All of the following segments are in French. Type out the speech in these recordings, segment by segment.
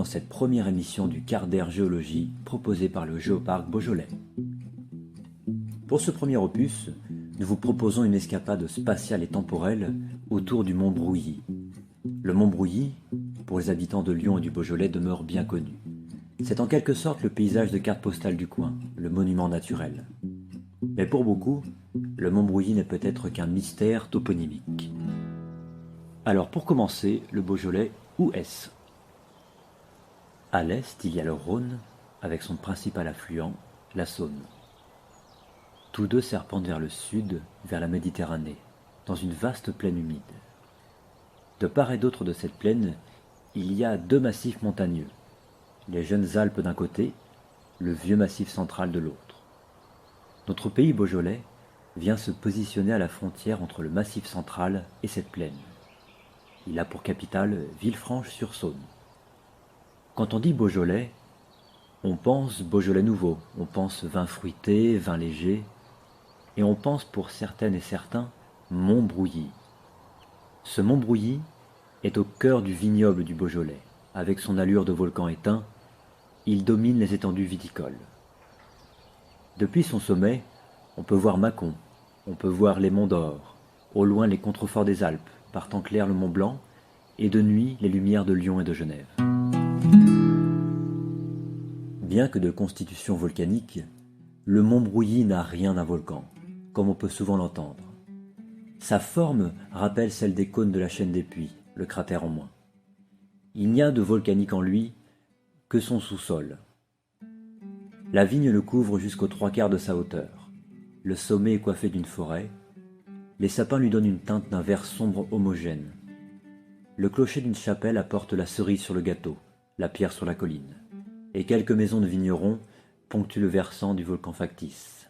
cette première émission du quart d'heure géologie proposée par le Géoparc Beaujolais. Pour ce premier opus, nous vous proposons une escapade spatiale et temporelle autour du mont Brouilly. Le mont Brouilly, pour les habitants de Lyon et du Beaujolais, demeure bien connu. C'est en quelque sorte le paysage de carte postale du coin, le monument naturel. Mais pour beaucoup, le mont Brouilly n'est peut-être qu'un mystère toponymique. Alors pour commencer, le Beaujolais, où est-ce ? À l'est, il y a le Rhône, avec son principal affluent, la Saône. Tous deux serpentent vers le sud, vers la Méditerranée, dans une vaste plaine humide. De part et d'autre de cette plaine, il y a deux massifs montagneux, les jeunes Alpes d'un côté, le vieux massif central de l'autre. Notre pays beaujolais vient se positionner à la frontière entre le massif central et cette plaine. Il a pour capitale Villefranche-sur-Saône. Quand on dit Beaujolais, on pense Beaujolais nouveau, on pense vin fruité, vin léger, et on pense pour certaines et certains Mont Brouilly. Ce Mont Brouilly est au cœur du vignoble du Beaujolais. Avec son allure de volcan éteint, il domine les étendues viticoles. Depuis son sommet, on peut voir Mâcon, on peut voir les monts d'Or, au loin les contreforts des Alpes, par temps clair le Mont Blanc, et de nuit les lumières de Lyon et de Genève. Bien que de constitution volcanique, le mont Brouilly n'a rien d'un volcan, comme on peut souvent l'entendre. Sa forme rappelle celle des cônes de la chaîne des Puys, le cratère en moins. Il n'y a de volcanique en lui que son sous-sol. La vigne le couvre jusqu'aux 3/4 de sa hauteur. Le sommet est coiffé d'une forêt. Les sapins lui donnent une teinte d'un vert sombre homogène. Le clocher d'une chapelle apporte la cerise sur le gâteau, la pierre sur la colline. Et quelques maisons de vignerons ponctuent le versant du volcan factice.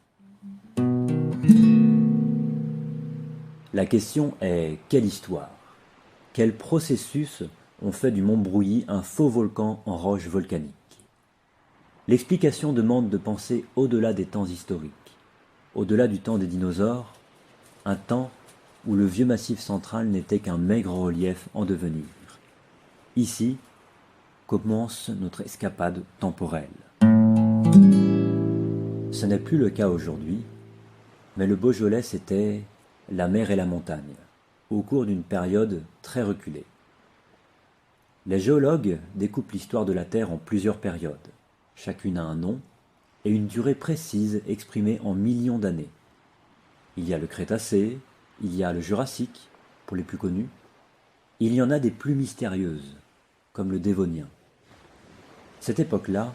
La question est, quelle histoire ? Quel processus ont fait du mont Brouilly un faux volcan en roche volcanique ? L'explication demande de penser au-delà des temps historiques, au-delà du temps des dinosaures, un temps où le vieux massif central n'était qu'un maigre relief en devenir. Ici commence notre escapade temporelle. Ce n'est plus le cas aujourd'hui, mais le Beaujolais c'était la mer et la montagne, au cours d'une période très reculée. Les géologues découpent l'histoire de la Terre en plusieurs périodes. Chacune a un nom et une durée précise exprimée en millions d'années. Il y a le Crétacé, il y a le Jurassique, pour les plus connus. Il y en a des plus mystérieuses, comme le Dévonien. Cette époque-là,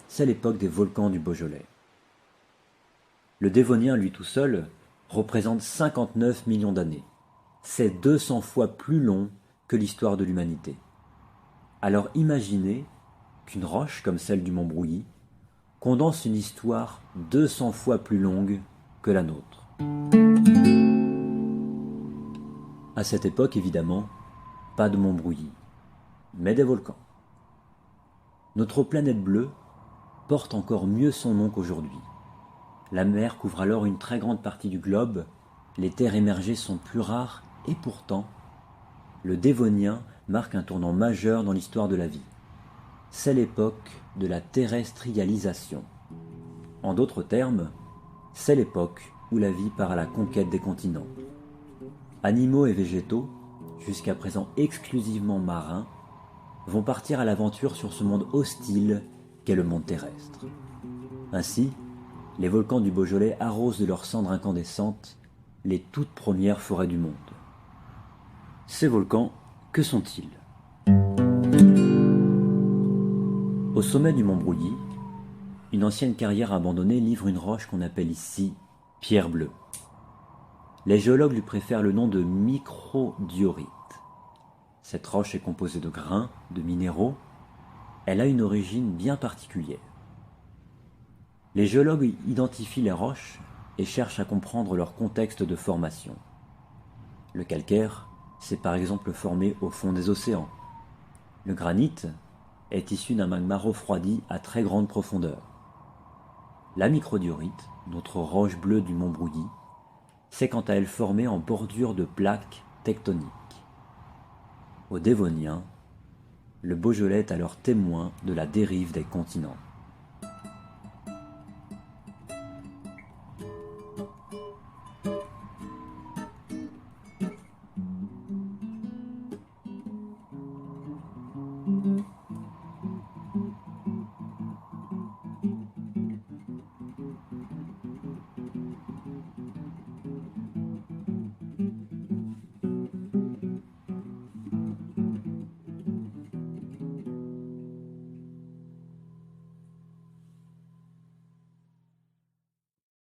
c'est l'époque des volcans du Beaujolais. Le Dévonien, lui tout seul, représente 59 millions d'années. C'est 200 fois plus long que l'histoire de l'humanité. Alors imaginez qu'une roche comme celle du mont Brouilly condense une histoire 200 fois plus longue que la nôtre. À cette époque, évidemment, pas de mont Brouilly, mais des volcans. Notre planète bleue porte encore mieux son nom qu'aujourd'hui. La mer couvre alors une très grande partie du globe, les terres émergées sont plus rares et pourtant, le Dévonien marque un tournant majeur dans l'histoire de la vie. C'est l'époque de la terrestrialisation. En d'autres termes, c'est l'époque où la vie part à la conquête des continents. Animaux et végétaux, jusqu'à présent exclusivement marins, vont partir à l'aventure sur ce monde hostile qu'est le monde terrestre. Ainsi, les volcans du Beaujolais arrosent de leurs cendres incandescentes les toutes premières forêts du monde. Ces volcans, que sont-ils ? Au sommet du mont Brouilly, une ancienne carrière abandonnée livre une roche qu'on appelle ici pierre bleue. Les géologues lui préfèrent le nom de microdiorite. Cette roche est composée de grains, de minéraux. Elle a une origine bien particulière. Les géologues identifient les roches et cherchent à comprendre leur contexte de formation. Le calcaire s'est par exemple formé au fond des océans. Le granit est issu d'un magma refroidi à très grande profondeur. La microdiorite, notre roche bleue du mont Brouilly, s'est quant à elle formée en bordure de plaques tectoniques. Au Dévonien, Le Beaujolais est alors témoin de la dérive des continents.